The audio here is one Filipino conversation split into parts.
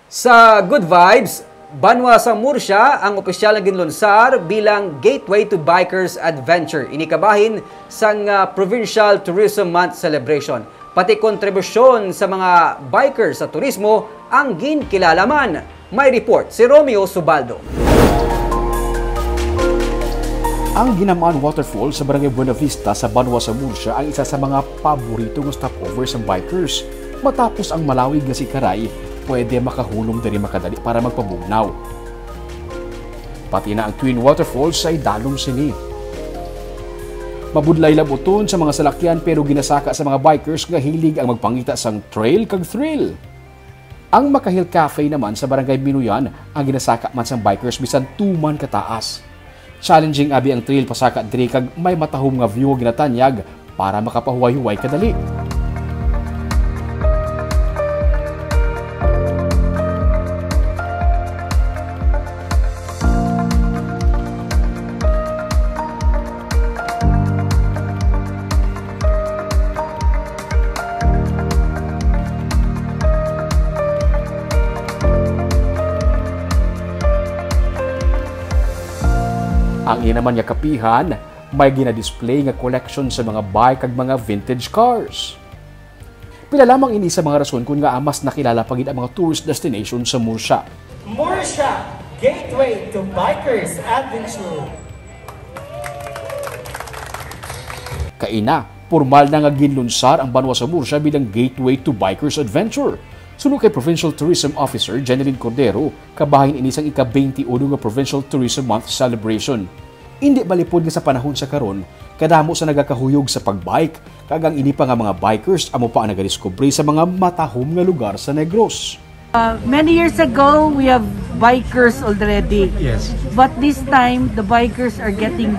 Sa Good Vibes, banwa sa Murcia ang opisyal na ginlunsar bilang gateway to bikers adventure. Inikabahin sang Provincial Tourism Month celebration. Pati kontribusyon sa mga bikers sa turismo ang ginkilala man. May report si Romeo Subaldo. Ang Ginamaan Waterfall sa Barangay Buena Vista sa Banwa sa Murcia ang isa sa mga paboritong stopovers ng bikers. Matapos ang malawig na sikaray, pwede makahulong diri makadali para magpabugnaw. Pati na ang Twin Waterfalls ay dalom sini. Mabudlay labuton sa mga salakyan pero ginasaka sa mga bikers nga hilig ang magpangita sang trail kag thrill. Ang Makahil Cafe naman sa Barangay Binuyan ang ginasaka man sang bikers bisan 2 man kataas. Challenging abi ang trail pasaka diri kag may matahom nga view ginatanyag para makapahuway-huway kadali. Ang inaman nga kapihan, may gina-display nga collection sa mga bike kag mga vintage cars. Pila lamang ini sa mga rason kung nga mas nakilala pagid ang mga tourist destination sa Murcia. Murcia, gateway to bikers adventure. Kaina, formal na nga ginlunsar ang Banwa sa Murcia bilang gateway to bikers adventure. Sunod kay Provincial Tourism Officer Jeneline Cordero, kabahin ini sang ika-21 nga Provincial Tourism Month celebration. Hindi balipod nga sa panahon sa karon, kadamo sa nagakahuyog sa pagbike, kagang ini pa nga mga bikers amo pa ang nagadiskubre sa mga matahom nga lugar sa Negros. Many years ago, we have bikers already. Yes. But this time, the bikers are getting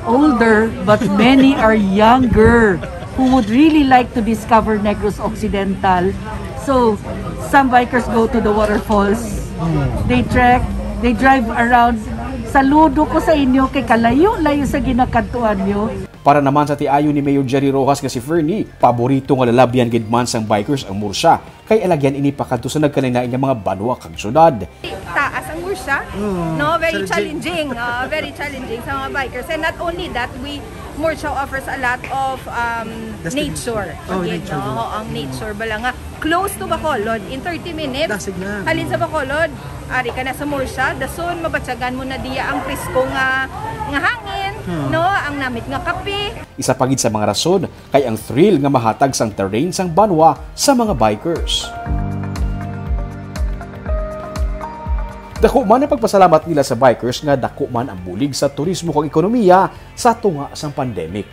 older, but many are younger who would really like to discover Negros Occidental. So, some bikers go to the waterfalls, they trek, they drive around. Saludo ko sa inyo kay kalayo-layo sa ginakantuan nyo. Para naman sa tiayo ni Mayor Jerry Rojas nga si Fernie, paborito nga lalabyan gid man sang bikers ang Murcia, kay alagyan ini pakadto sa nagkaninaing nga mga banwa kag syudad. Taas ang Murcia, no, very challenging sa mga bikers. And not only that, Murcia offers a lot of nature. Nature. No? Ang nature bala nga close to Bacolod in 30 minutes. Halin sa Bacolod, ari ka na sa Murcia, dason mabatsagan mo na diya ang presko nga hangin, no, ang namit nga kape. Isa pagid sa mga rason kay ang thrill nga mahatag sang terrain sang banwa sa mga bikers. Dako man ang pagpasalamat nila sa bikers nga dako man ang bulig sa turismo kag ekonomiya sa tunga sang pandemic.